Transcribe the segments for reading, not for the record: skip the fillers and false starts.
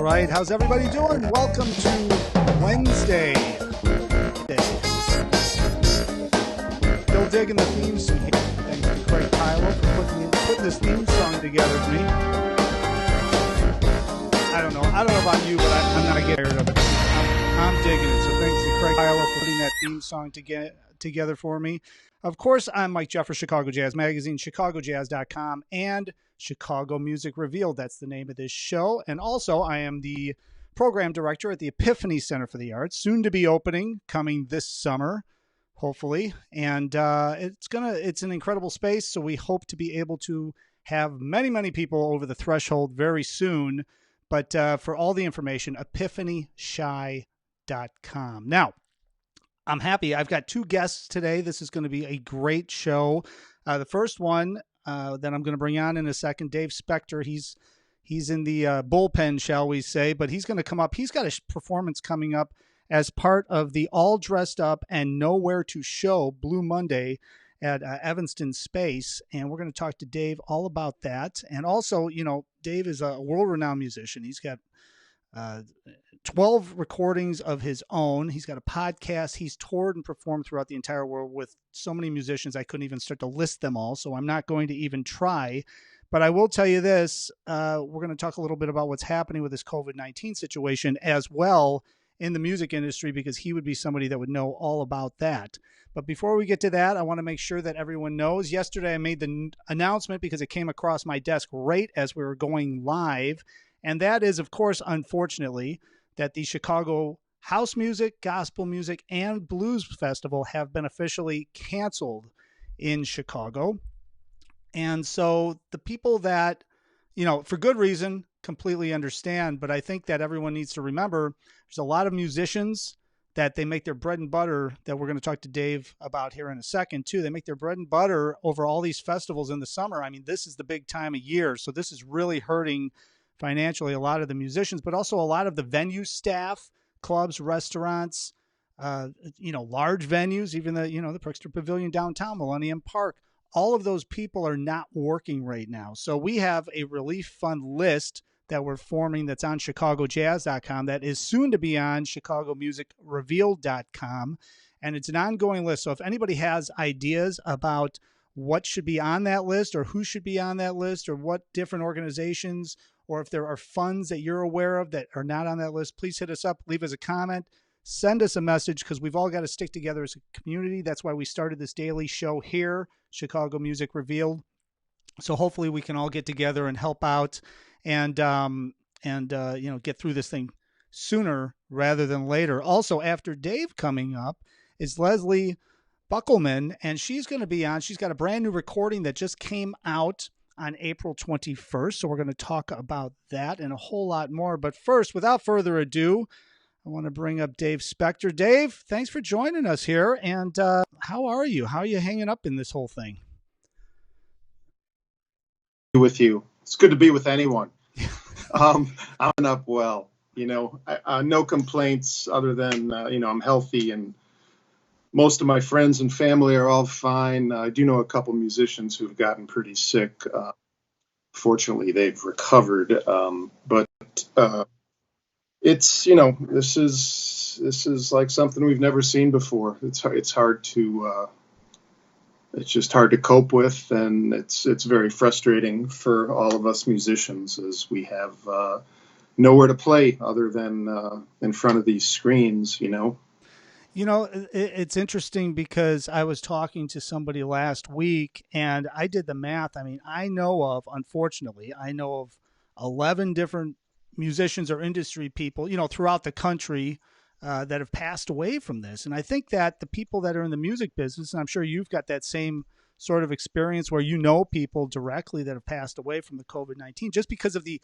All right, how's everybody doing? Welcome to Wednesday. Still digging the theme song here. Thanks to Craig Tyler for putting this theme song together for me. I don't know about you, but I'm not getting tired of it. I'm digging it. So thanks to Craig Tyler for putting that theme song together for me. Of course, I'm Mike Jeff for Chicago Jazz Magazine, ChicagoJazz.com, and Chicago Music Revealed. That's the name of this show. And also, I am the program director at the Epiphany Center for the Arts, soon to be opening, coming this summer, hopefully. And it's an incredible space, so we hope to be able to have many, many people over the threshold very soon. But for all the information, epiphanyshy.com. Now, I'm happy. I've got two guests today. This is going to be a great show. The first one that I'm going to bring on in a second, Dave Specter. He's in the bullpen, shall we say, but he's going to come up. He's got a performance coming up as part of the All Dressed Up and Nowhere to Show Blue Monday at Evanston SPACE, and we're going to talk to Dave all about that. And also, Dave is a world-renowned musician. He's got 12 recordings of his own. He's got a podcast. He's toured and performed throughout the entire world with so many musicians I couldn't even start to list them all, so I'm not going to even try. But I will tell you this, we're going to talk a little bit about what's happening with this COVID-19 situation as well in the music industry, because he would be somebody that would know all about that. But before we get to that, I want to make sure that everyone knows. Yesterday I made the announcement because it came across my desk right as we were going live. And that is, of course, unfortunately, that the Chicago House Music, Gospel Music, and Blues Festival have been officially canceled in Chicago. And so the people that, for good reason, completely understand, but I think that everyone needs to remember there's a lot of musicians that they make their bread and butter, that we're going to talk to Dave about here in a second too. They make their bread and butter over all these festivals in the summer. I mean, this is the big time of year. So this is really hurting financially a lot of the musicians, but also a lot of the venue staff, clubs, restaurants, large venues, even the Prickster Pavilion downtown, Millennium Park. All of those people are not working right now. So we have a relief fund list that we're forming that's on ChicagoJazz.com that is soon to be on ChicagoMusicRevealed.com. And it's an ongoing list. So if anybody has ideas about what should be on that list or who should be on that list or what different organizations, or if there are funds that you're aware of that are not on that list, please hit us up, leave us a comment, send us a message, because we've all got to stick together as a community. That's why we started this daily show here, Chicago Music Revealed. So hopefully we can all get together and help out and get through this thing sooner rather than later. Also, after Dave coming up is Leslie Beukelman, and she's going to be on. She's got a brand new recording that just came out on April 21st. So we're going to talk about that and a whole lot more. But first, without further ado, I want to bring up Dave Specter. Dave, thanks for joining us here. And how are you? How are you hanging up in this whole thing? With you. It's good to be with anyone. I'm up well. No complaints other than, I'm healthy, and most of my friends and family are all fine. I do know a couple musicians who've gotten pretty sick. Fortunately, they've recovered. But it's, this is like something we've never seen before. It's hard to, it's just hard to cope with. And it's very frustrating for all of us musicians, as we have nowhere to play other than in front of these screens, It's interesting because I was talking to somebody last week and I did the math. I mean, I know of 11 different musicians or industry people, throughout the country that have passed away from this. And I think that the people that are in the music business, and I'm sure you've got that same sort of experience where people directly that have passed away from the COVID-19, just because of the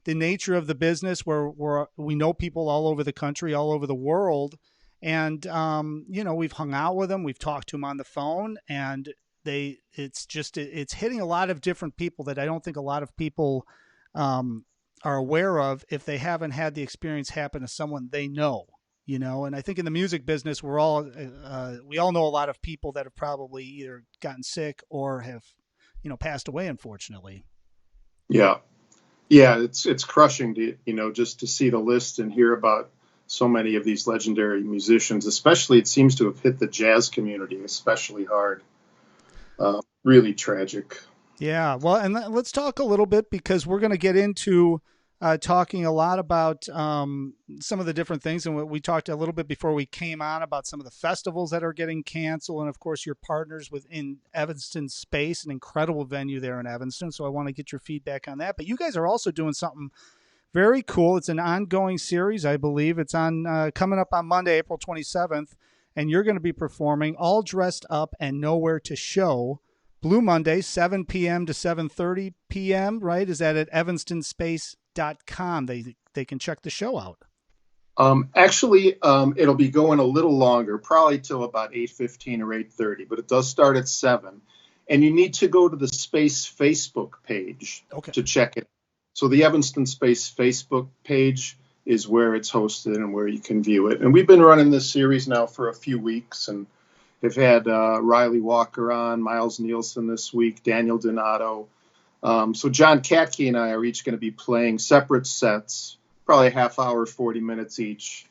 nature of the business where we know people all over the country, all over the world. And, we've hung out with them. We've talked to them on the phone, and it's hitting a lot of different people that I don't think a lot of people are aware of if they haven't had the experience happen to someone they know, and I think in the music business, we all know a lot of people that have probably either gotten sick or have, passed away, unfortunately. Yeah. Yeah, it's crushing to, just to see the list and hear about so many of these legendary musicians. Especially, it seems to have hit the jazz community especially hard. Really tragic. Yeah, well, and let's talk a little bit, because we're going to get into talking a lot about some of the different things. And we talked a little bit before we came on about some of the festivals that are getting canceled. And of course, your partners within Evanston SPACE, an incredible venue there in Evanston. So I want to get your feedback on that. But you guys are also doing something very cool. It's an ongoing series, I believe. It's on coming up on Monday, April 27th. And you're going to be performing All Dressed Up and Nowhere to Show, Blue Monday, 7 p.m. to 7:30 p.m., right? Is that at evanstonspace.com? They can check the show out. Actually, it'll be going a little longer, probably till about 8:15 or 8:30, but it does start at 7. And you need to go to the Space Facebook page to check it. So the Evanston SPACE Facebook page is where it's hosted and where you can view it. And we've been running this series now for a few weeks, and they've had Riley Walker on, Miles Nielsen this week, Daniel Donato. So John Katke and I are each going to be playing separate sets, probably a half hour, 40 minutes each,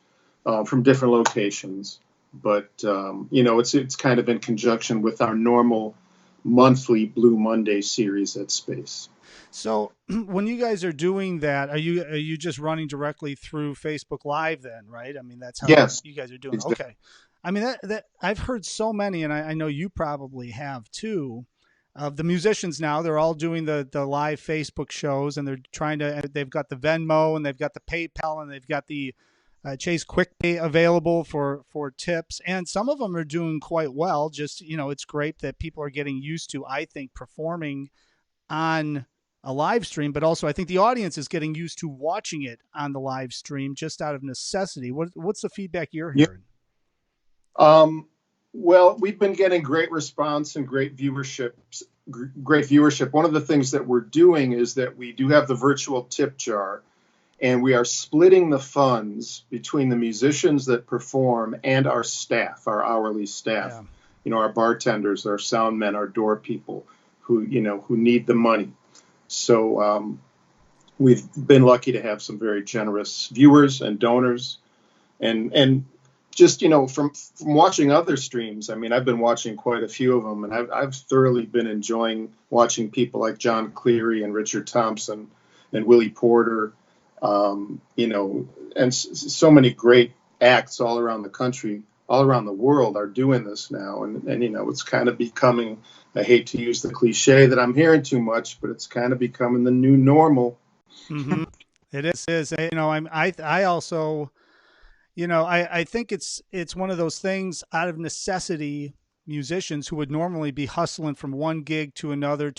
from different locations. But, it's kind of in conjunction with our normal monthly Blue Monday series at Space. So when you guys are doing that, are you just running directly through Facebook Live then, right? I mean, that's how you guys are doing. Exactly. Okay. I mean, that I've heard so many, and I know you probably have too, of the musicians now. They're all doing the live Facebook shows, and they've got the Venmo, and they've got the PayPal, and they've got the Chase QuickPay available for tips. And some of them are doing quite well. Just, it's great that people are getting used to, I think, performing on a live stream, but also I think the audience is getting used to watching it on the live stream just out of necessity. What's the feedback you're hearing? Well, we've been getting great response and great viewership. One of the things that we're doing is that we do have the virtual tip jar, and we are splitting the funds between the musicians that perform and our staff, our hourly staff, our bartenders, our sound men, our door people who need the money. So we've been lucky to have some very generous viewers and donors, and just, from watching other streams, I mean, I've been watching quite a few of them, and I've thoroughly been enjoying watching people like John Cleary and Richard Thompson and Willie Porter, and so many great acts all around the country, all around the world are doing this now. And it's kind of becoming, I hate to use the cliche that I'm hearing too much, but it's kind of becoming the new normal. Mm-hmm. It is. I also, I think it's one of those things out of necessity. Musicians who would normally be hustling from one gig to another,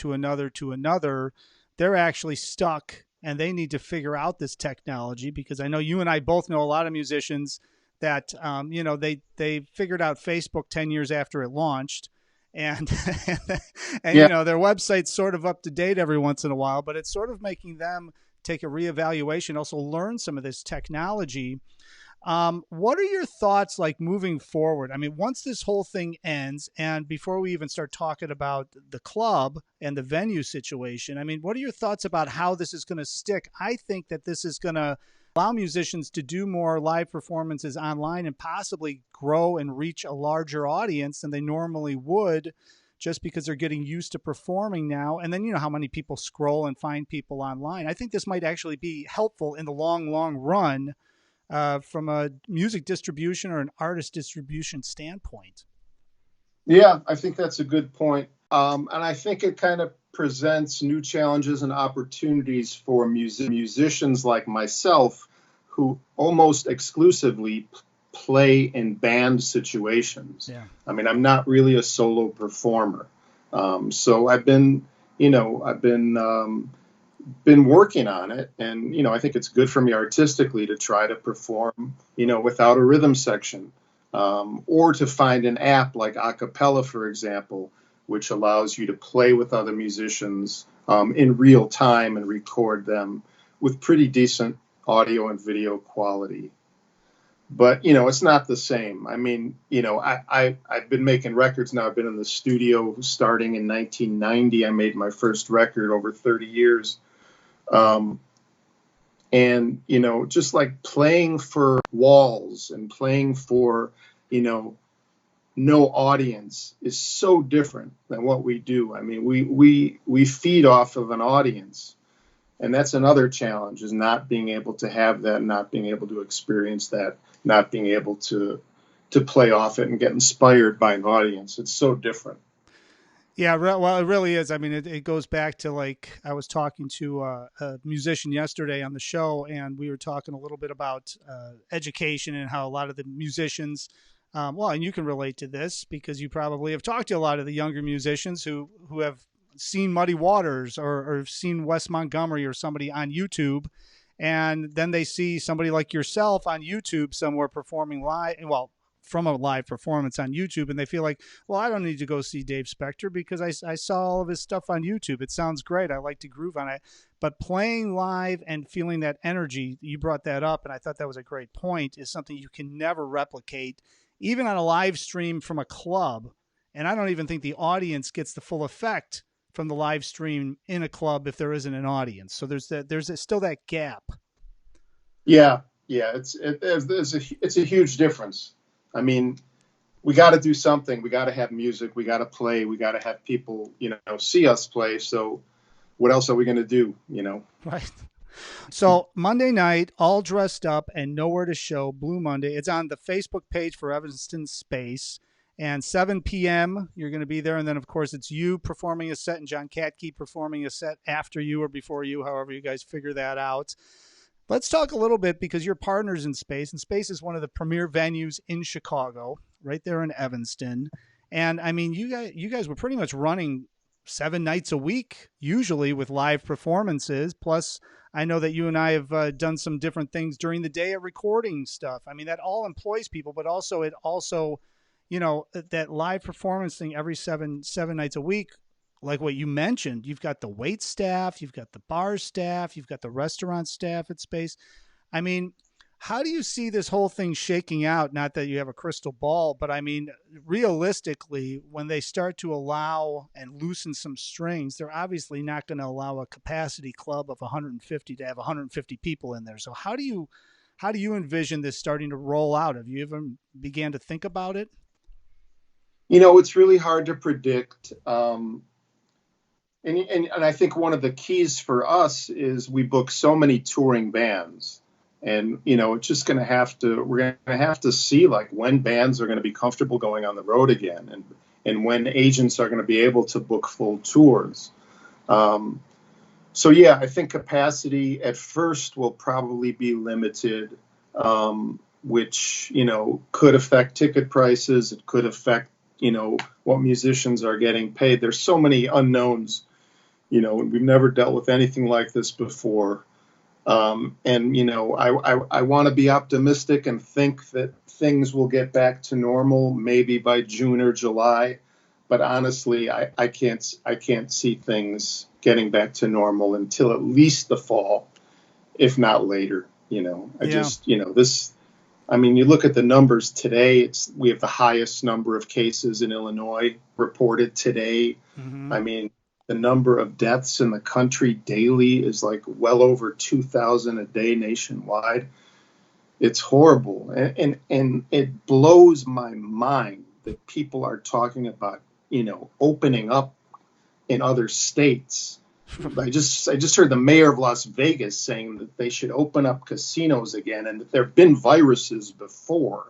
they're actually stuck, and they need to figure out this technology, because I know you and I both know a lot of musicians that, they figured out Facebook 10 years after it launched, and their website's sort of up to date every once in a while, but it's sort of making them take a reevaluation, also learn some of this technology. What are your thoughts like moving forward? I mean, once this whole thing ends, and before we even start talking about the club and the venue situation, I mean, what are your thoughts about how this is going to stick? I think that this is going to allow musicians to do more live performances online and possibly grow and reach a larger audience than they normally would, just because they're getting used to performing now. And then, how many people scroll and find people online. I think this might actually be helpful in the long, long run, from a music distribution or an artist distribution standpoint. Yeah, I think that's a good point. And I think it kind of presents new challenges and opportunities for musicians like myself, who almost exclusively play in band situations. Yeah. I mean, I'm not really a solo performer. So I've been working on it, and I think it's good for me artistically to try to perform without a rhythm section, or to find an app like Acapella, for example, which allows you to play with other musicians in real time and record them with pretty decent audio and video quality. But it's not the same. I mean, I've been making records now. I've been in the studio starting in 1990. I made my first record over 30 years. And, just like playing for walls and playing for, no audience is so different than what we do. I mean, we feed off of an audience. And that's another challenge, is not being able to have that, not being able to experience that, not being able to play off it and get inspired by an audience. It's so different. Yeah, well, it really is. I mean, it goes back to, like, I was talking to a musician yesterday on the show, and we were talking a little bit about education and how a lot of the musicians, well, and you can relate to this because you probably have talked to a lot of the younger musicians who have seen Muddy Waters or seen Wes Montgomery or somebody on YouTube, and then they see somebody like yourself on YouTube somewhere performing live, well, from a live performance on YouTube, and they feel like, well, I don't need to go see Dave Specter because I saw all of his stuff on YouTube. It sounds great. I like to groove on it. But playing live and feeling that energy, you brought that up, and I thought that was a great point, is something you can never replicate, even on a live stream from a club. And I don't even think the audience gets the full effect from the live stream in a club if there isn't an audience. So there's still that gap. Yeah, it's a huge difference. I mean, we got to do something. We got to have music. We got to play. We got to have people, see us play. So what else are we going to do, Right. So Monday night, all dressed up and nowhere to show, Blue Monday. It's on the Facebook page for Evanston SPACE. And 7 p.m., you're going to be there. And then, of course, it's you performing a set and John Katke performing a set after you or before you, however you guys figure that out. Let's talk a little bit, because you're partners in SPACE, and SPACE is one of the premier venues in Chicago, right there in Evanston. And I mean, you guys were pretty much running 7 nights a week, usually, with live performances. Plus, I know that you and I have done some different things during the day at recording stuff. I mean, that all employs people, but also that live performance thing every seven nights a week. Like what you mentioned, you've got the wait staff, you've got the bar staff, you've got the restaurant staff at SPACE. I mean, how do you see this whole thing shaking out? Not that you have a crystal ball, but I mean, realistically, when they start to allow and loosen some strings, they're obviously not going to allow a capacity club of 150 to have 150 people in there. So how do you envision this starting to roll out? Have you even began to think about it? It's really hard to predict. And I think one of the keys for us is we book so many touring bands, and it's just we're going to have to see, like, when bands are going to be comfortable going on the road again, and when agents are going to be able to book full tours. So yeah, I think capacity at first will probably be limited, which could affect ticket prices. It could affect what musicians are getting paid. There's so many unknowns. We've never dealt with anything like this before. And, I want to be optimistic and think that things will get back to normal maybe by June or July. But honestly, I can't see things getting back to normal until at least the fall, if not later. You look at the numbers today, we have the highest number of cases in Illinois reported today. Mm-hmm. I mean, the number of deaths in the country daily is like well over 2,000 a day nationwide. It's horrible. And it blows my mind that people are talking about, opening up in other states. I just heard the mayor of Las Vegas saying that they should open up casinos again, and that there have been viruses before.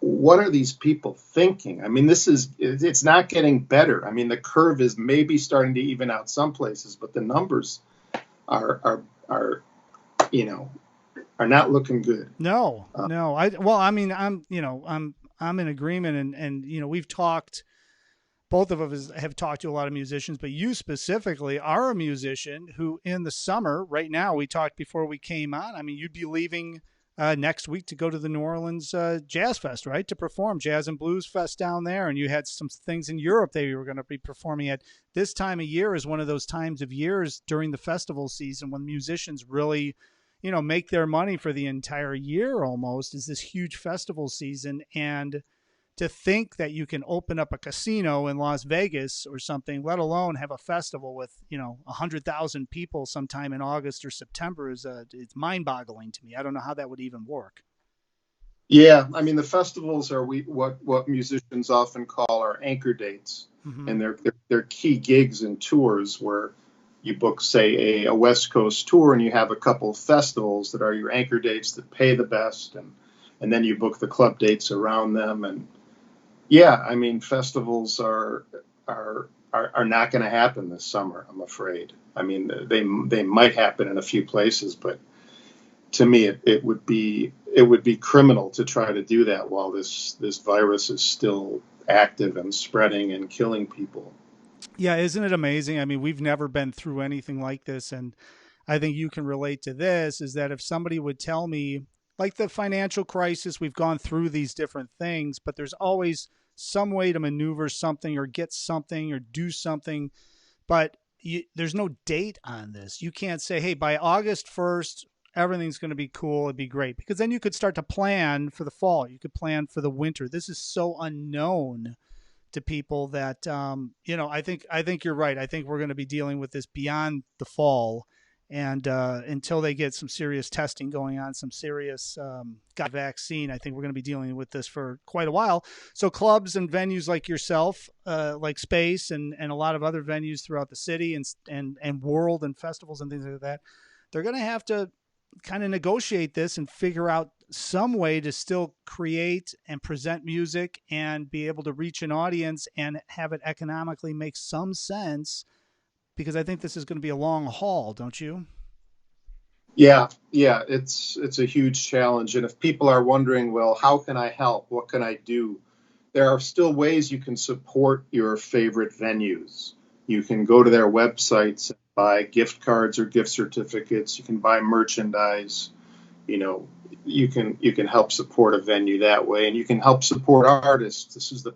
What are these people thinking? I mean, it's not getting better. I mean, the curve is maybe starting to even out some places, but the numbers are not looking good. No. I'm in agreement, and we've talked. Both of us have talked to a lot of musicians, but you specifically are a musician who, in the summer, right now, we talked before we came on. I mean, you'd be leaving next week to go to the New Orleans Jazz Fest, right? To perform Jazz and Blues Fest down there. And you had some things in Europe that you were going to be performing at. This time of year is one of those times of years during the festival season when musicians really, make their money for the entire year almost, is this huge festival season. And to think that you can open up a casino in Las Vegas or something, let alone have a festival with, 100,000 people sometime in August or September it's mind-boggling to me. I don't know how that would even work. Yeah, I mean, the festivals are what musicians often call our anchor dates, Mm-hmm. and they're key gigs and tours where you book, say, a West Coast tour, and you have a couple of festivals that are your anchor dates that pay the best, and then you book the club dates around them. And yeah, I mean, festivals are not going to happen this summer, I'm afraid. I mean, they might happen in a few places, but to me, it would be criminal to try to do that while this virus is still active and spreading and killing people. Yeah, isn't it amazing? I mean, we've never been through anything like this, and I think you can relate to this, is that if somebody would tell me, like the financial crisis, we've gone through these different things, but there's always some way to maneuver something or get something or do something, but there's no date on this. You can't say, hey, by August 1st, everything's going to be cool. It'd be great, because then you could start to plan for the fall. You could plan for the winter. This is so unknown to people that, I think you're right. I think we're going to be dealing with this beyond the fall, and until they get some serious testing going on, some serious vaccine, I think we're going to be dealing with this for quite a while. So clubs and venues like yourself, like Space and a lot of other venues throughout the city and world and festivals and things like that, they're going to have to kind of negotiate this and figure out some way to still create and present music and be able to reach an audience and have it economically make some sense, because I think this is going to be a long haul, don't you? Yeah, it's a huge challenge. And if people are wondering, well, how can I help? What can I do? There are still ways you can support your favorite venues. You can go to their websites and buy gift cards or gift certificates. You can buy merchandise. You can help support a venue that way, and you can help support artists. This is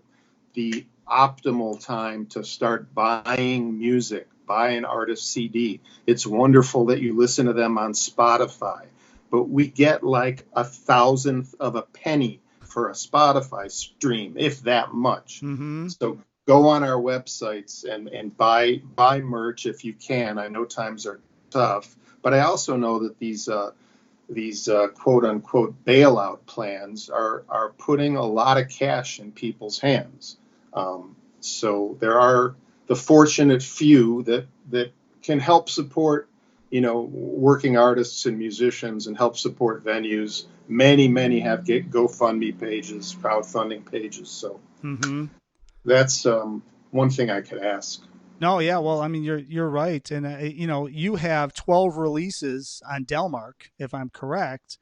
the optimal time to start buying music. Buy an artist CD. It's wonderful that you listen to them on Spotify, but we get like 1/1000th of a penny for a Spotify stream, if that much. Mm-hmm. So go on our websites and buy merch if you can. I know times are tough, but I also know that these quote unquote bailout plans are putting a lot of cash in people's hands. So there are the fortunate few that can help support, working artists and musicians and help support venues. Many have GoFundMe pages, crowdfunding pages. So that's one thing I could ask. No, yeah, well, I mean, you're right, and you have 12 releases on Delmark, if I'm correct,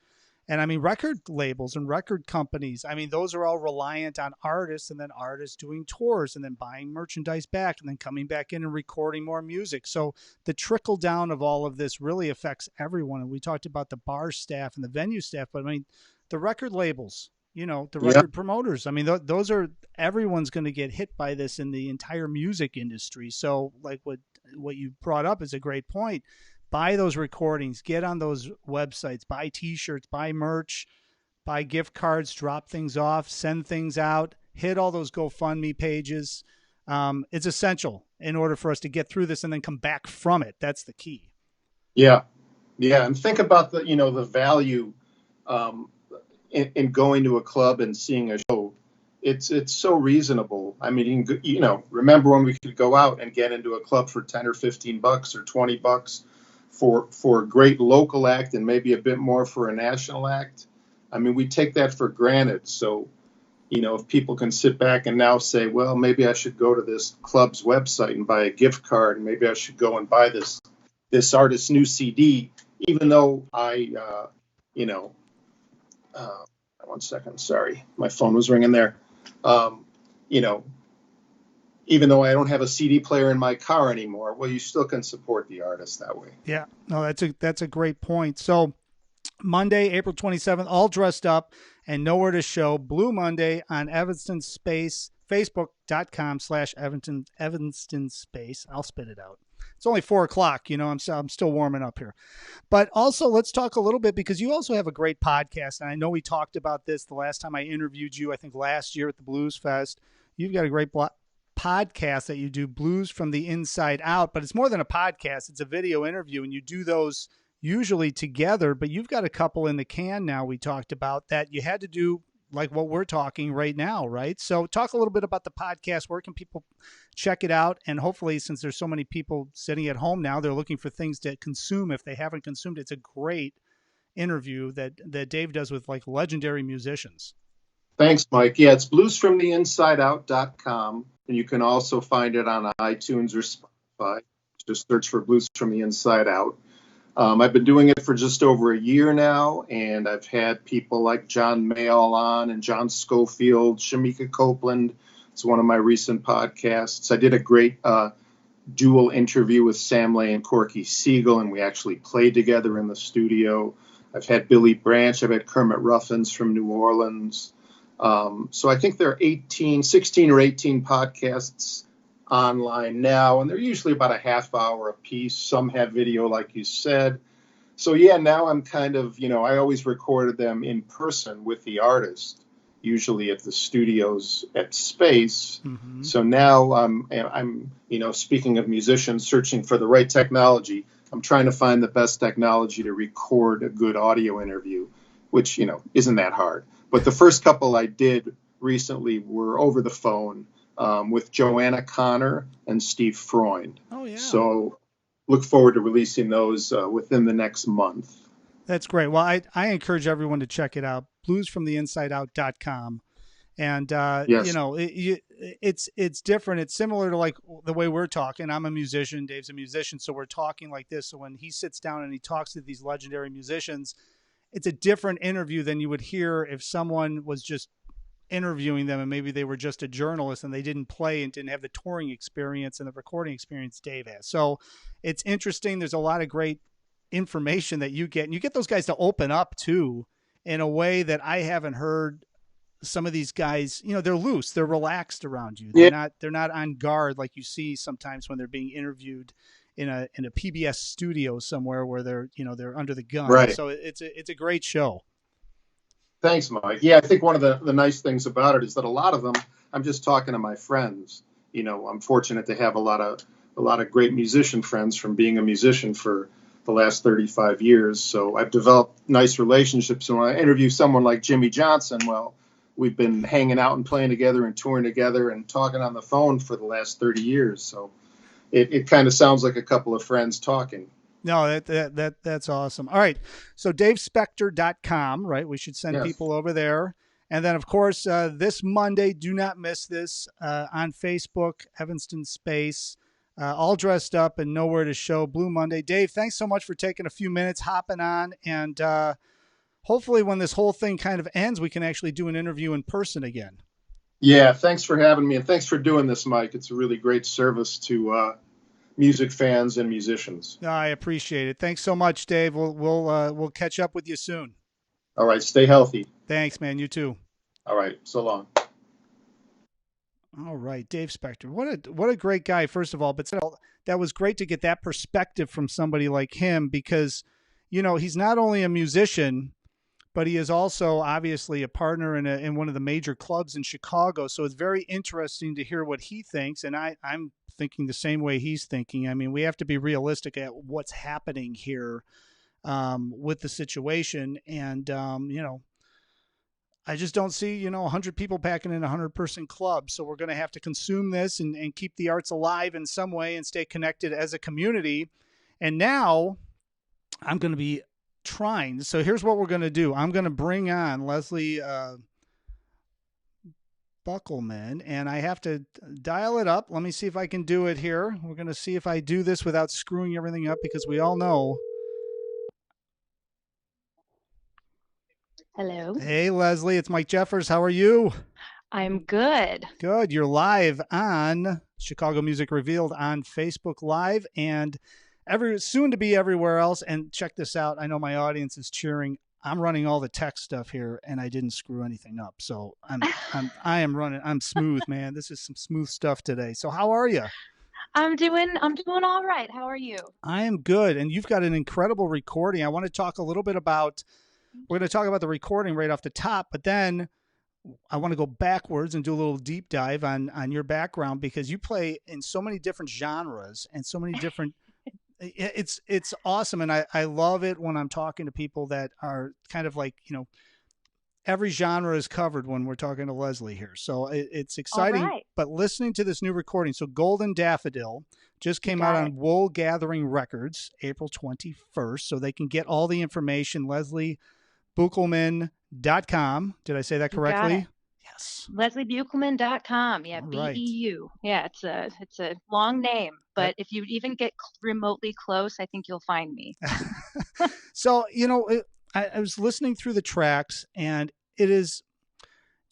and I mean, record labels and record companies, I mean, those are all reliant on artists, and then artists doing tours, and then buying merchandise back, and then coming back in and recording more music. So the trickle down of all of this really affects everyone. And we talked about the bar staff and the venue staff, but I mean, the record labels, the record promoters. I mean, those are, everyone's going to get hit by this in the entire music industry. So like what you brought up is a great point. Buy those recordings, get on those websites, buy t-shirts, buy merch, buy gift cards, drop things off, send things out, hit all those GoFundMe pages. It's essential in order for us to get through this and then come back from it. That's the key. Yeah. And think about the value, in going to a club and seeing a show. It's so reasonable. I mean, remember when we could go out and get into a club for $10 or $15 or $20 for a great local act and maybe a bit more for a national act? I mean, we take that for granted. So, if people can sit back and now say, well, maybe I should go to this club's website and buy a gift card, and maybe I should go and buy this artist's new CD, even though one second, sorry, my phone was ringing there. Even though I don't have a CD player in my car anymore, well, you still can support the artist that way. Yeah, no, that's a great point. So Monday, April 27th, all dressed up and nowhere to show. Blue Monday on Evanston SPACE. Facebook.com/Evanston SPACE. I'll spit it out. It's only 4:00. I'm still warming up here. But also, let's talk a little bit, because you also have a great podcast. And I know we talked about this the last time I interviewed you, I think last year at the Blues Fest. You've got a great podcast that you do, Blues from the Inside Out. But it's more than a podcast. It's a video interview, and you do those usually together. But you've got a couple in the can now, we talked about, that you had to do like what we're talking right now, right? So talk a little bit about the podcast. Where can people check it out? And hopefully, since there's so many people sitting at home now, they're looking for things to consume if they haven't consumed it. It's a great interview that Dave does with like legendary musicians. Thanks, Mike. Yeah, it's bluesfromtheinsideout.com. And you can also find it on iTunes or Spotify. Just search for Blues from the Inside Out. I've been doing it for just over a year now, and I've had people like John Mayall on and John Schofield, Shamika Copeland. It's one of my recent podcasts. I did a great dual interview with Sam Lay and Corky Siegel, and we actually played together in the studio. I've had Billy Branch. I've had Kermit Ruffins from New Orleans. So I think there are 16 or 18 podcasts online now, and they're usually about a half hour a piece. Some have video, like you said. So yeah, now I'm kind of, I always recorded them in person with the artist, usually at the studios at Space. Mm-hmm. So now I'm speaking of musicians searching for the right technology, I'm trying to find the best technology to record a good audio interview, which, isn't that hard. But the first couple I did recently were over the phone. With Joanna Connor and Steve Freund. Oh, yeah. So look forward to releasing those within the next month. That's great. Well, I encourage everyone to check it out, bluesfromtheinsideout.com. And, yes. It's different. It's similar to like the way we're talking. I'm a musician. Dave's a musician. So we're talking like this. So when he sits down and he talks to these legendary musicians, it's a different interview than you would hear if someone was just interviewing them and maybe they were just a journalist and they didn't play and didn't have the touring experience and the recording experience Dave has. So it's interesting. There's a lot of great information that you get, and you get those guys to open up too in a way that I haven't heard some of these guys. They're loose, they're relaxed around you. They're not on guard like you see sometimes when they're being interviewed in a PBS studio somewhere where they're under the gun. Right. So it's a great show. Thanks, Mike. Yeah, I think one of the nice things about it is that a lot of them, I'm just talking to my friends. I'm fortunate to have a lot of great musician friends from being a musician for the last 35 years. So I've developed nice relationships. And when I interview someone like Jimmy Johnson, well, we've been hanging out and playing together and touring together and talking on the phone for the last 30 years. So it kind of sounds like a couple of friends talking. No, that's awesome. All right. So davespecter.com, right? We should send people over there. And then, of course, this Monday, do not miss this, on Facebook, Evanston SPACE, all dressed up and nowhere to show, Blue Monday. Dave, thanks so much for taking a few minutes, hopping on. And hopefully when this whole thing kind of ends, we can actually do an interview in person again. Yeah, thanks for having me. And thanks for doing this, Mike. It's a really great service to music fans and musicians. I appreciate it. Thanks so much, Dave. We'll catch up with you soon. All right. Stay healthy. Thanks, man. You too. All right. So long. All right. Dave Specter. What a great guy, first of all. But that was great to get that perspective from somebody like him, because, he's not only a musician, but he is also obviously a partner in one of the major clubs in Chicago. So it's very interesting to hear what he thinks. And I'm thinking the same way he's thinking. I mean, we have to be realistic at what's happening here with the situation. And, I just don't see, 100 people packing in a 100-person club. So we're going to have to consume this and keep the arts alive in some way and stay connected as a community. And now I'm going to be trying. So here's what we're going to do. I'm going to bring on Leslie Beukelman, and I have to dial it up. Let me see if I can do it here. We're going to see if I do this without screwing everything up, because we all know. Hello. Hey, Leslie, it's Mike Jeffers. How are you? I'm good. Good. You're live on Chicago Music Revealed on Facebook Live and soon to be everywhere else. And check this out. I know my audience is cheering I'm running all the tech stuff here, and I didn't screw anything up. So I'm smooth, man. This is some smooth stuff today. So how are you? I'm doing all right. How are you? I am good, and you've got an incredible recording. I want to talk a little bit about. We're going to talk about the recording right off the top, but then I want to go backwards and do a little deep dive on your background because you play in so many different genres and so many different. It's awesome, and I love it when I'm talking to people that are kind of like, every genre is covered when we're talking to Leslie here. So it's exciting. All right. But listening to this new recording, so Golden Daffodil just came out on Woolgathering Records April 21st, so they can get all the information. Leslie Beukelman.com. Did I say that correctly? Yes. LeslieBeukelman.com. Yeah, All right. BEU. Yeah, it's a long name, but if you even get remotely close, I think you'll find me. So, I was listening through the tracks, and it's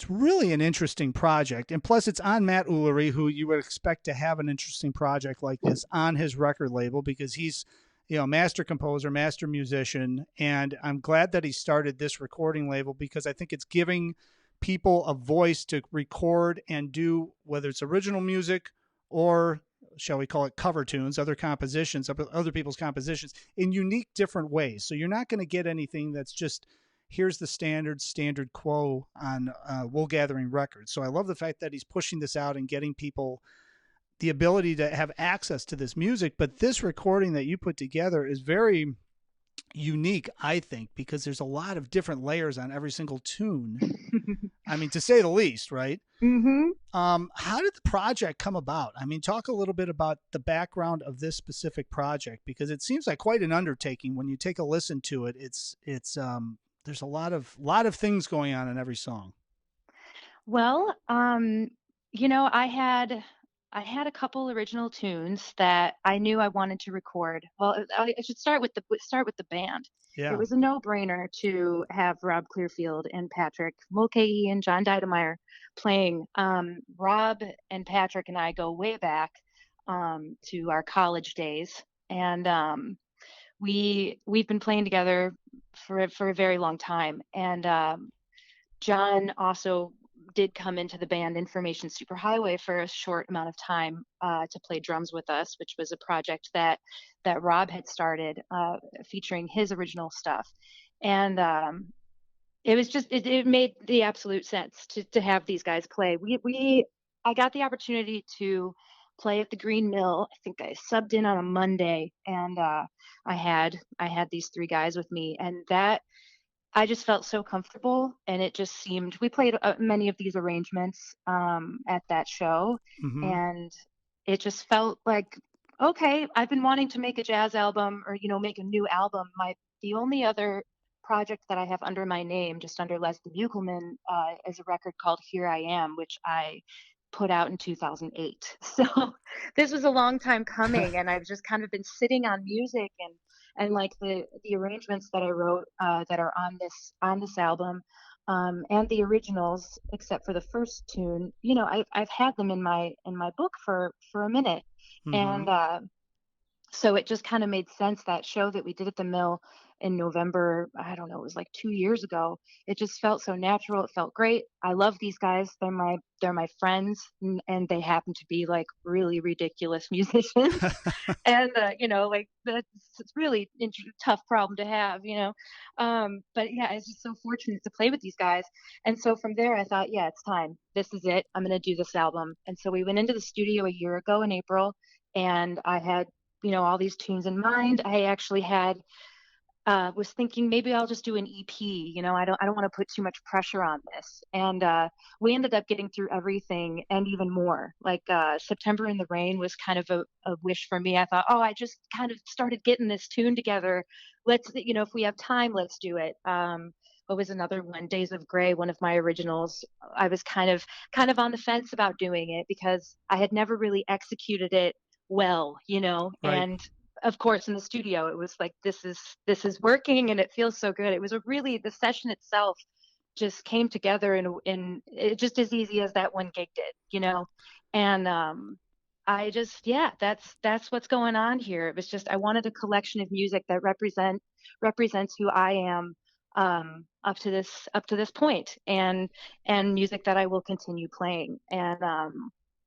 really an interesting project. And plus, it's on Matt Ullery, who you would expect to have an interesting project like this on his record label because he's, master composer, master musician. And I'm glad that he started this recording label because I think it's giving people a voice to record and do, whether it's original music or, shall we call it, cover tunes, other compositions, other people's compositions in unique different ways. So you're not going to get anything that's just, here's the standard quo on Woolgathering Records. So I love the fact that he's pushing this out and getting people the ability to have access to this music. But this recording that you put together is very unique, I think, because there's a lot of different layers on every single tune. I mean, to say the least, right? Mm-hmm. How did the project come about? I mean, talk a little bit about the background of this specific project because it seems like quite an undertaking. When you take a listen to it, it's there's a lot of things going on in every song. Well, I had a couple original tunes that I knew I wanted to record. Well, I should start with the band. Yeah. It was a no-brainer to have Rob Clearfield and Patrick Mulcahy and John Deidemeyer playing. Rob and Patrick and I go way back to our college days, and we've been playing together for a very long time. And John also did come into the band Information Superhighway for a short amount of time to play drums with us, which was a project that Rob had started featuring his original stuff. And it was just, it made the absolute sense to have these guys play. I got the opportunity to play at the Green Mill. I think I subbed in on a Monday, and I had these three guys with me, and that I just felt so comfortable, and it just seemed, we played many of these arrangements at that show, Mm-hmm. and it just felt like, okay, I've been wanting to make a jazz album or, make a new album. The only other project that I have under my name, just under Leslie Beukelman, is a record called Here I Am, which I put out in 2008. So this was a long time coming, and I've just kind of been sitting on music and like the arrangements that I wrote that are on this album, and the originals, except for the first tune, I've had them in my book for a minute, Mm-hmm. and so it just kind of made sense. That show that we did at the Mill in November, I don't know, it was like 2 years ago. It just felt so natural. It felt great. I love these guys. They're my friends, and they happen to be like really ridiculous musicians. And like that's really tough problem to have, but yeah, I was just so fortunate to play with these guys. And so from there I thought, yeah, it's time. This is it. I'm going to do this album. And so we went into the studio a year ago in April, and I had all these tunes in mind. I actually had was thinking maybe I'll just do an EP. I don't want to put too much pressure on this. And we ended up getting through everything and even more. Like September in the Rain was kind of a wish for me. I thought, oh, I just kind of started getting this tune together. Let's, if we have time, let's do it. What was another one? Days of Gray, one of my originals. I was kind of on the fence about doing it because I had never really executed it well, Right. and of course in the studio it was like, this is working and it feels so good. It was the session itself just came together in it just as easy as that one gig did, and I just, yeah, that's what's going on here. It was just, I wanted a collection of music that represents who I am, up to this point, and music that I will continue playing. And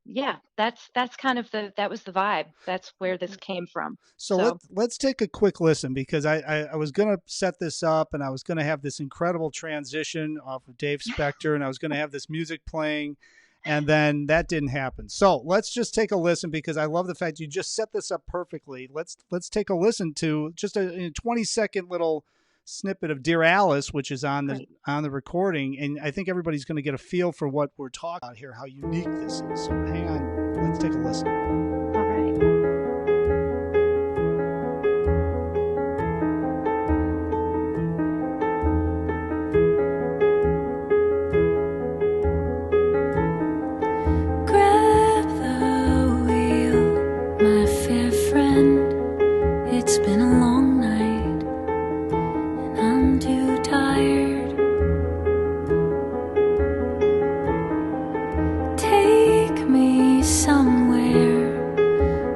yeah, that's kind of that was the vibe. That's where this came from. So let's take a quick listen, because I was going to set this up, and I was going to have this incredible transition off of Dave Specter, and I was going to have this music playing, and then that didn't happen. So let's just take a listen, because I love the fact you just set this up perfectly. Let's take a listen to just a 20-second little snippet of Dear Alice, which is on the recording, and I think everybody's going to get a feel for what we're talking about here, how unique this is. So hang on, let's take a listen. All right. Grab the wheel, my fair friend. It's been a long night, and I'm too tired. Take me somewhere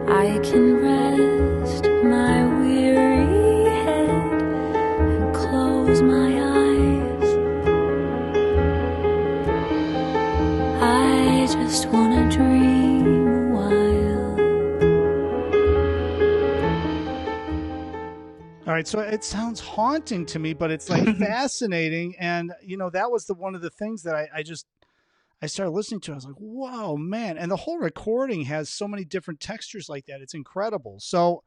I can rest my weary head and close my eyes. I just wanna dream a while. All right, so it sounds haunting to me, but it's like fascinating. And that was one of the things that I started listening to. I was like, whoa, man. And the whole recording has so many different textures like that. It's incredible. So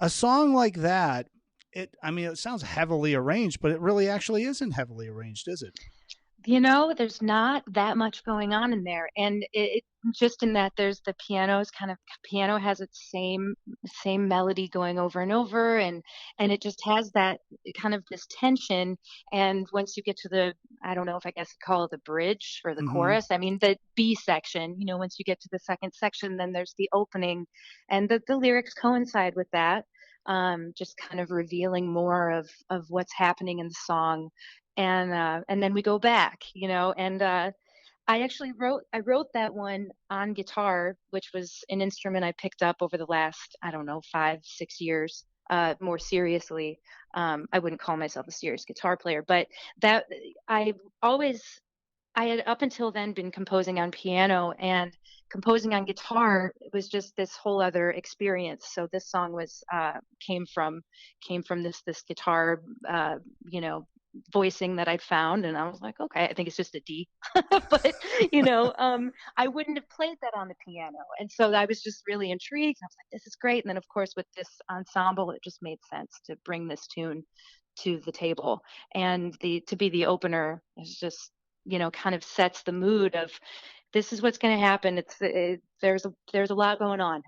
a song like that, it sounds heavily arranged, but it really actually isn't heavily arranged, is it? There's not that much going on in there, and it just in that there's the piano has its same melody going over and over, and it just has that kind of this tension. And once you get to the, I don't know if I guess call it the bridge or the chorus, the B section, once you get to the second section, then there's the opening, and the lyrics coincide with that, just kind of revealing more of what's happening in the song. And then we go back, and I wrote that one on guitar, which was an instrument I picked up over the last, I don't know, 5-6 years, more seriously. I wouldn't call myself a serious guitar player, but that I had up until then been composing on piano, and composing on guitar was just this whole other experience. So this song was came from this guitar, voicing that I found, and I was like, okay, I think it's just a D, but I wouldn't have played that on the piano, and so I was just really intrigued. I was like, this is great. And then of course with this ensemble, it just made sense to bring this tune to the table, and to be the opener is just kind of sets the mood of this is what's going to happen. There's a lot going on.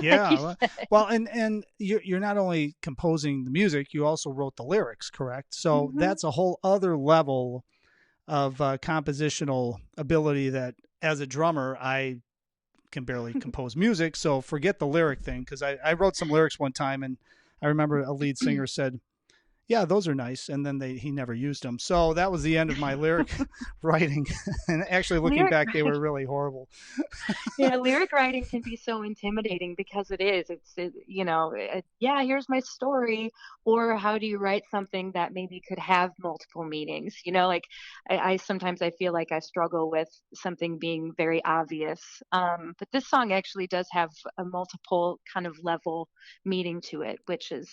Yeah. Well, and you're not only composing the music, you also wrote the lyrics, correct? So that's a whole other level of compositional ability that, as a drummer, I can barely compose music. So forget the lyric thing, because I wrote some lyrics one time, and I remember a lead singer said, yeah, those are nice. And then he never used them. So that was the end of my lyric writing. And actually looking back, they were really horrible. Yeah, lyric writing can be so intimidating, because it is. Yeah, here's my story. Or how do you write something that maybe could have multiple meanings? Like I sometimes I feel like I struggle with something being very obvious. But this song actually does have a multiple kind of level meaning to it, which is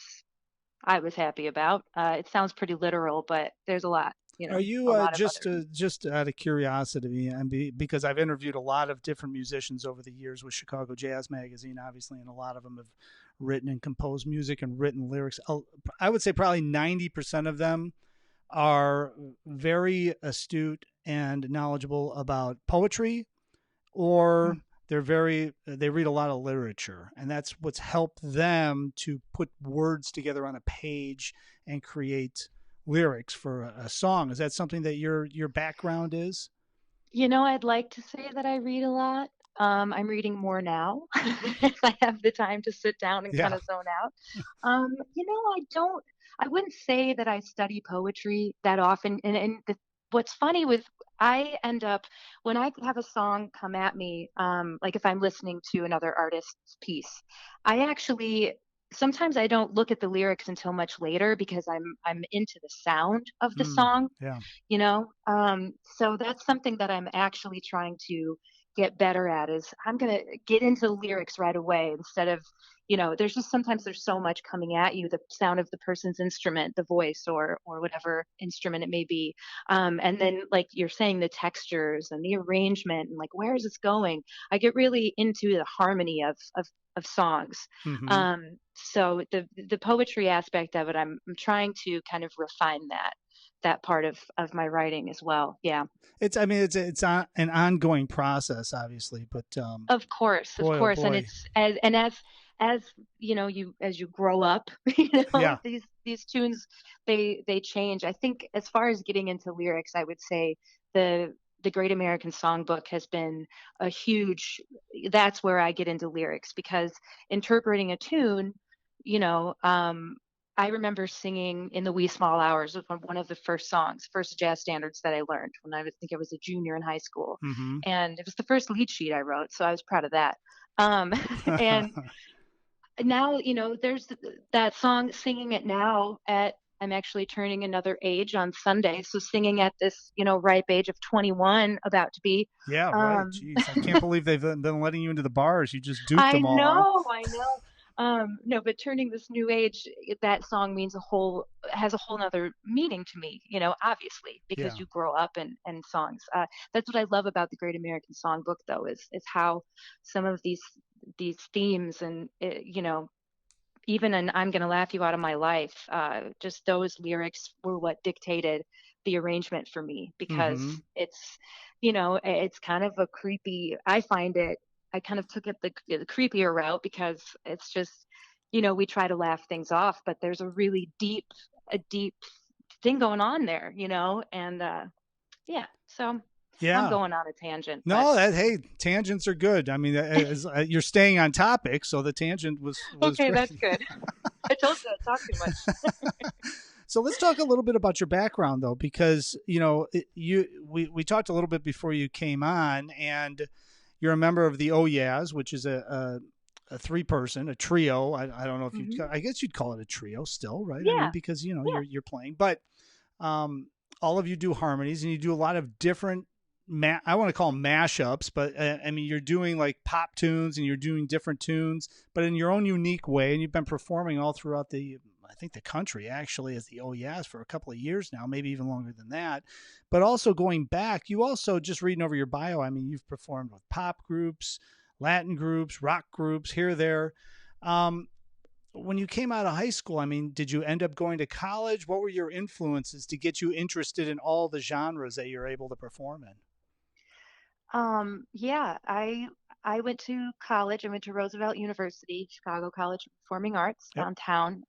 I was happy about. It sounds pretty literal, but there's a lot. Are you just out of curiosity, and because I've interviewed a lot of different musicians over the years with Chicago Jazz Magazine, obviously, and a lot of them have written and composed music and written lyrics. I would say probably 90% of them are very astute and knowledgeable about poetry, or they read a lot of literature, and that's what's helped them to put words together on a page and create lyrics for a song. Is that something that your background is? I'd like to say that I read a lot. I'm reading more now if I have the time to sit down and kind of zone out. I wouldn't say that I study poetry that often. What's funny I end up, when I have a song come at me, like if I'm listening to another artist's piece, I actually sometimes I don't look at the lyrics until much later because I'm into the sound of the Mm, song, yeah. you know. So that's something that I'm actually trying to get better at, is I'm going to get into the lyrics right away instead of, there's just sometimes there's so much coming at you, the sound of the person's instrument, the voice, or whatever instrument it may be. And then, like you're saying, the textures and the arrangement and like, where is this going? I get really into the harmony of songs. Mm-hmm. So the poetry aspect of it, I'm trying to kind of refine that part of my writing as well. Yeah. I mean, it's an ongoing process, obviously, but Of boy, oh course, and boy, it's as as you grow up, yeah, these tunes, they change. I think as far as getting into lyrics, I would say the Great American Songbook has been a huge. That's where I get into lyrics, because interpreting a tune, you know, I remember singing in the wee small hours of one of the first jazz standards that I learned when think I was a junior in high school. mm-hmm. And it was the first lead sheet I wrote, so I was proud of that. And now, there's that song, singing it now I'm actually turning another age on Sunday. So singing at this, ripe age of 21, about to be. Yeah, right. Jeez, I can't believe they've been letting you into the bars. You just duped I them all. know. No, but turning this new age, that song has a whole nother meaning to me, obviously, because Yeah. you grow up and songs. That's what I love about the Great American Songbook, though, is how some of these themes and, even in I'm Gonna Laugh You Out of My Life, just those lyrics were what dictated the arrangement for me, because Mm-hmm. it's kind of a creepy, I kind of took it the creepier route, because it's just, we try to laugh things off, but there's a really deep thing going on there, and yeah, so I'm Yeah. going on a tangent, but No, hey, tangents are good. I mean, you're staying on topic, so the tangent was okay, great. that's good. I told you I talk too much. So let's talk a little bit about your background, though, because we talked a little bit before you came on, and you're a member of the Oh Yeahs, which is a three-person, a trio. I don't know if Hmm. I guess you'd call it a trio still, right? I mean, Yeah, because yeah. you're playing, but all of you do harmonies, and you do a lot of different. I want to call them mashups, but I mean, you're doing like pop tunes and you're doing different tunes, but in your own unique way. And you've been performing all throughout I think the country actually as the Oh Yeahs for a couple of years now, maybe even longer than that. But also going back, you also, just reading over your bio, I mean, you've performed with pop groups, Latin groups, rock groups, here, there. When you came out of high school, I mean, did you end up going to college? What were your influences to get you interested in all the genres that you're able to perform in? Yeah, I went to college. I went to Roosevelt University, Chicago College of Performing Arts Yep. downtown.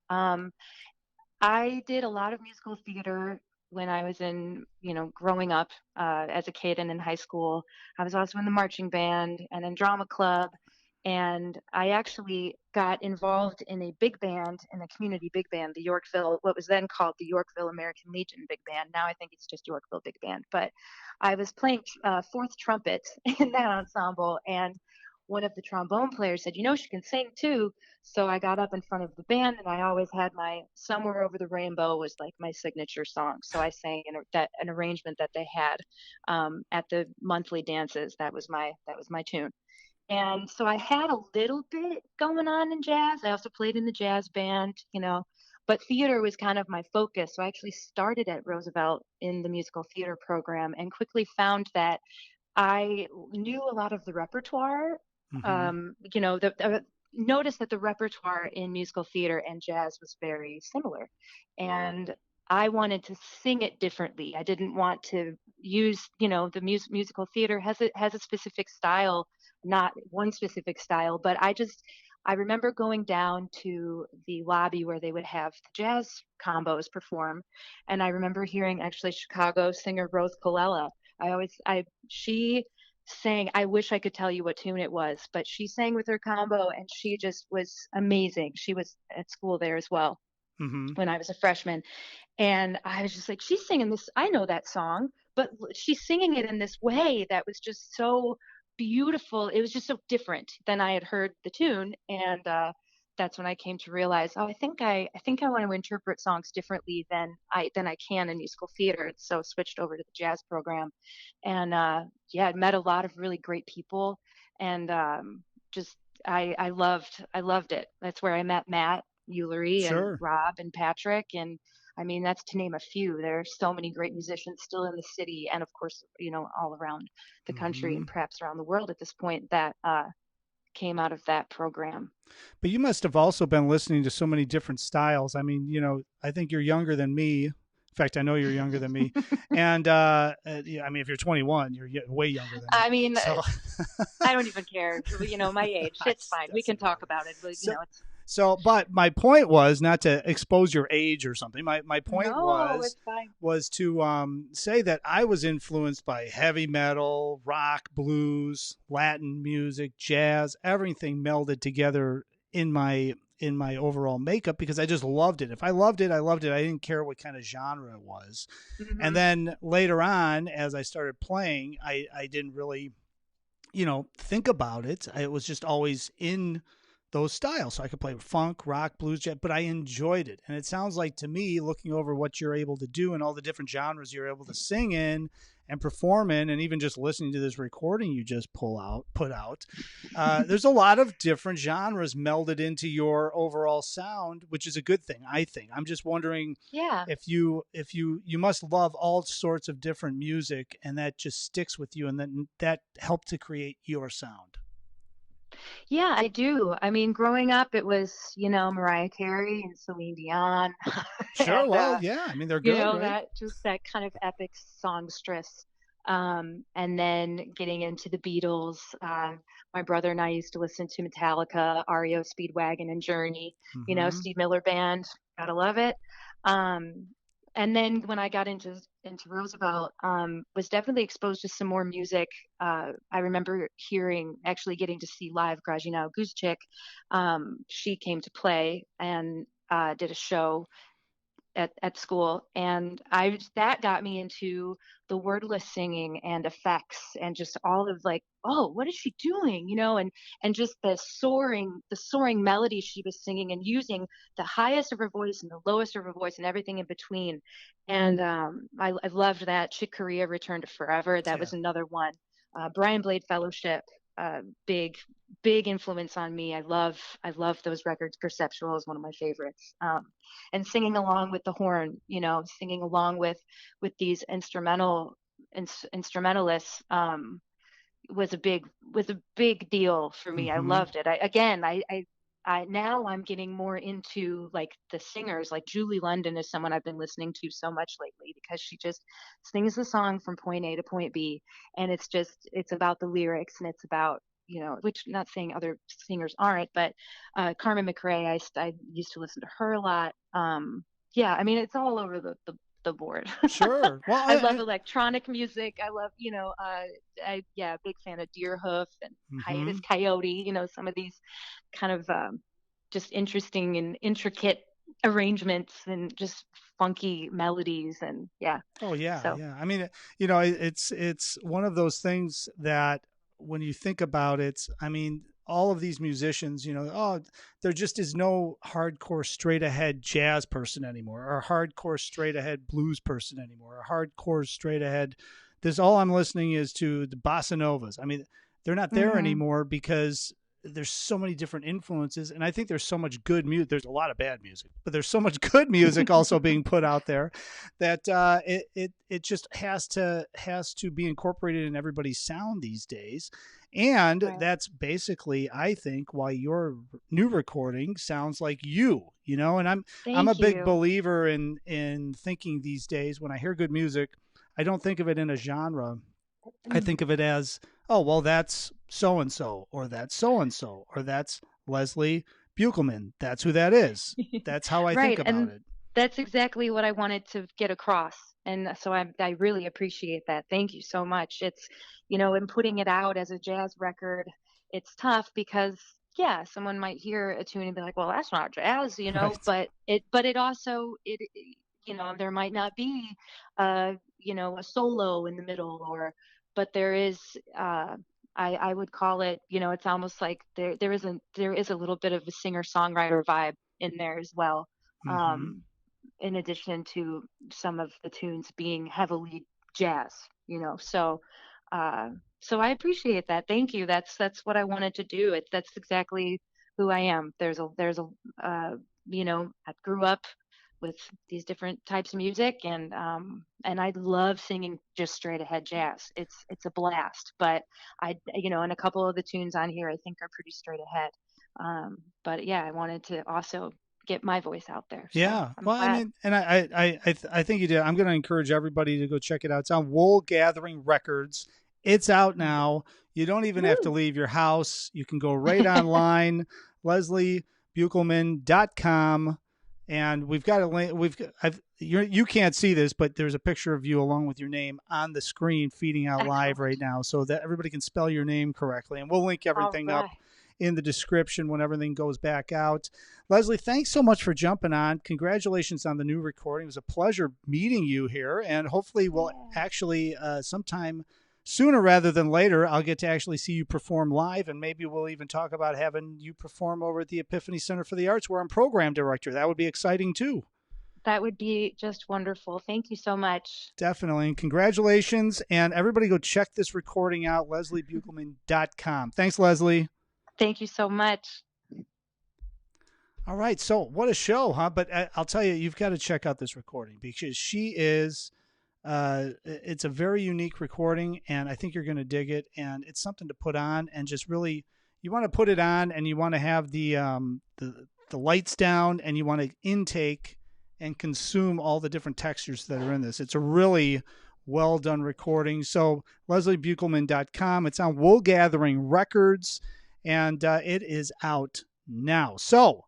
I did a lot of musical theater when I was growing up, as a kid and in high school. I was also in the marching band and in drama club. And I actually got involved in a big band, in a community big band, the Yorkville, what was then called the Yorkville American Legion Big Band. Now I think it's just Yorkville Big Band. But I was playing fourth trumpet in that ensemble. And one of the trombone players said, she can sing too. So I got up in front of the band, and I always had my Somewhere Over the Rainbow was like my signature song. So I sang an arrangement that they had at the monthly dances. That was my tune. And so I had a little bit going on in jazz. I also played in the jazz band, but theater was kind of my focus. So I actually started at Roosevelt in the musical theater program and quickly found that I knew a lot of the repertoire. Mm-hmm. Noticed that the repertoire in musical theater and jazz was very similar. And I wanted to sing it differently. I didn't want to use, the musical theater has a specific style, not one specific style, but I remember going down to the lobby where they would have the jazz combos perform, and I remember hearing actually Chicago singer Rose Colella. She sang, I wish I could tell you what tune it was, but she sang with her combo, and she just was amazing. She was at school there as well Mm-hmm. when I was a freshman. And I was just like, she's singing this. I know that song, but she's singing it in this way that was just so beautiful. It was just so different than I had heard the tune. And that's when I came to realize, oh, I think I want to interpret songs differently than I can in musical theater. So switched over to the jazz program, and yeah, I met a lot of really great people, and just I loved it. That's where I met Matt Eulery and Sure. Rob and Patrick, and I mean, that's to name a few. There are so many great musicians still in the city, and of course, all around the country Hmm. and perhaps around the world at this point that came out of that program. But you must have also been listening to so many different styles. I mean, I think you're younger than me. In fact, I know you're younger than me. And yeah, I mean, if you're 21, you're way younger than me. I mean, So, I don't even care. My age, it's fine. We can doesn't talk matter. about it. But So, it's but my point was not to expose your age or something. My point no, was it's fine. to say that I was influenced by heavy metal, rock, blues, Latin music, jazz, everything melded together in my overall makeup because I just loved it. If I loved it, I loved it. I didn't care what kind of genre it was. And Hmm. then later on, as I started playing, I didn't really, think about it. It was just always in those styles. So I could play funk, rock, blues, jazz, but I enjoyed it. And it sounds like to me, looking over what you're able to do and all the different genres you're able to sing in and perform in, and even just listening to this recording you just put out, there's a lot of different genres melded into your overall sound, which is a good thing, I think. I'm just wondering Yeah. if you must love all sorts of different music, and that just sticks with you, and then that helped to create your sound. Yeah, I do. I mean, growing up, it was, Mariah Carey and Celine Dion, Sure. and Well, yeah. I mean, they're good, right? that kind of epic songstress. And then getting into the Beatles. My brother and I used to listen to Metallica, REO Speedwagon, and Journey. Hmm. Steve Miller Band, gotta love it. Um, and then when I got into Roosevelt, was definitely exposed to some more music. I remember actually getting to see live Grajina Guzcik. She came to play and did a show at school, and that got me into the wordless singing and effects and just all of like, oh, what is she doing, and just the soaring melody she was singing and using the highest of her voice and the lowest of her voice and everything in between. And I loved that. Chick Corea, Return to Forever, that Yeah. was another one. Brian Blade Fellowship, big big influence on me. I love those records. Perceptual is one of my favorites. And singing along with the horn, singing along with these instrumentalists, was a big deal for me. I Hmm. loved it. I now I'm getting more into like the singers. Like Julie London is someone I've been listening to so much lately because she just sings the song from point A to point B, and it's about the lyrics, and it's about, which, not saying other singers aren't, but Carmen McRae, I used to listen to her a lot. Yeah, I mean, it's all over the board. Sure. Well, I love electronic music. I love, big fan of Deerhoof and Hiatus hmm Coyote. Some of these kind of just interesting and intricate arrangements and just funky melodies, and yeah. Oh yeah, So yeah. I mean, it's one of those things that when you think about it, I mean, all of these musicians, oh, there just is no hardcore straight ahead jazz person anymore, or hardcore straight ahead blues person anymore, or hardcore straight ahead. This all I'm listening is to the bossa novas. I mean, they're not there hmm anymore because there's so many different influences, and I think there's so much good music. There's a lot of bad music, but there's so much good music also being put out there that it just has to be incorporated in everybody's sound these days. And right. that's basically, I think, why your new recording sounds like you. And I'm a Thank big you. believer in thinking these days when I hear good music, I don't think of it in a genre. I think of it as, oh, well, that's so and so, or that's so and so, or that's Leslie Beukelman. That's who that is. That's how I think Right. about And it. that's exactly what I wanted to get across. And so I really appreciate that. Thank you so much. It's, in putting it out as a jazz record, it's tough because, yeah, someone might hear a tune and be like, well, that's not jazz, Right. but it also, there might not be, a solo in the middle, but there is, I would call it, it's almost like there is a little bit of a singer-songwriter vibe in there as well. Mm-hmm. In addition to some of the tunes being heavily jazz, so I appreciate that. Thank you. That's what I wanted to do. That's exactly who I am. There's I grew up with these different types of music, and I love singing just straight ahead jazz. It's a blast. But and a couple of the tunes on here I think are pretty straight ahead. But yeah, I wanted to also get my voice out there. So Yeah. I'm Well, glad. I mean, and I think you did. I'm going to encourage everybody to go check it out. It's on Woolgathering Records. It's out now. You don't even have to leave your house. You can go right online, LeslieBeukelman.com. And we've got a link. You can't see this, but there's a picture of you along with your name on the screen feeding out live right now so that everybody can spell your name correctly. And we'll link everything up in the description when everything goes back out. Leslie, thanks so much for jumping on. Congratulations on the new recording. It was a pleasure meeting you here. And hopefully we'll actually sometime sooner rather than later, I'll get to actually see you perform live, and maybe we'll even talk about having you perform over at the Epiphany Center for the Arts, where I'm program director. That would be exciting too. That would be just wonderful. Thank you so much. Definitely. And congratulations. And everybody go check this recording out, LeslieBeukelman.com. Thanks, Leslie. Thank you so much. All right. So what a show, huh? But I'll tell you, you've got to check out this recording because she is... it's a very unique recording, and I think you're going to dig it. And it's something to put on, and just really, you want to put it on, and you want to have the lights down, and you want to intake and consume all the different textures that are in this. It's a really well done recording. So LeslieBeukelman.com. It's on Woolgathering Records, and it is out now. So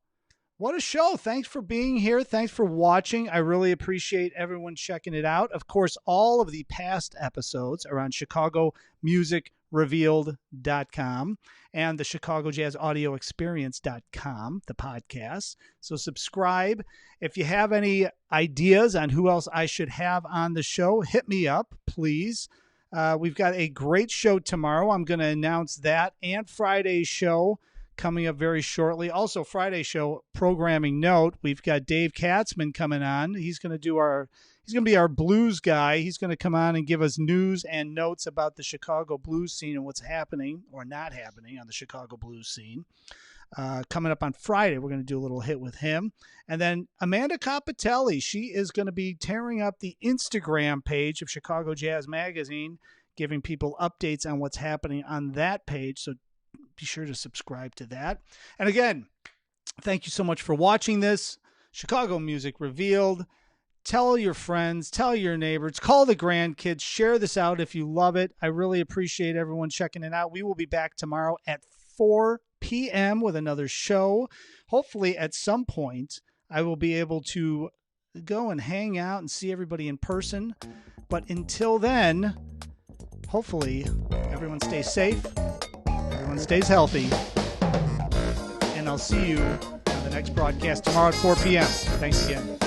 what a show. Thanks for being here. Thanks for watching. I really appreciate everyone checking it out. Of course, all of the past episodes are on ChicagoMusicRevealed.com and the ChicagoJazzAudioExperience.com, the podcast. So subscribe. If you have any ideas on who else I should have on the show, hit me up, please. We've got a great show tomorrow. I'm going to announce that, and Friday's show coming up very shortly. Also, Friday show programming note, we've got Dave Katzman coming on. He's going to be our blues guy. He's going to come on and give us news and notes about the Chicago blues scene and what's happening or not happening on the Chicago blues scene. Coming up on Friday, we're going to do a little hit with him. And then Amanda Capitelli, she is going to be tearing up the Instagram page of Chicago Jazz Magazine, giving people updates on what's happening on that page. So be sure to subscribe to that. And again, thank you so much for watching this. Chicago Music Revealed. Tell your friends, tell your neighbors, call the grandkids, share this out if you love it. I really appreciate everyone checking it out. We will be back tomorrow at 4 p.m. with another show. Hopefully at some point I will be able to go and hang out and see everybody in person. But until then, hopefully everyone stays safe. Everyone stays healthy, and I'll see you on the next broadcast tomorrow at 4 p.m. Thanks again.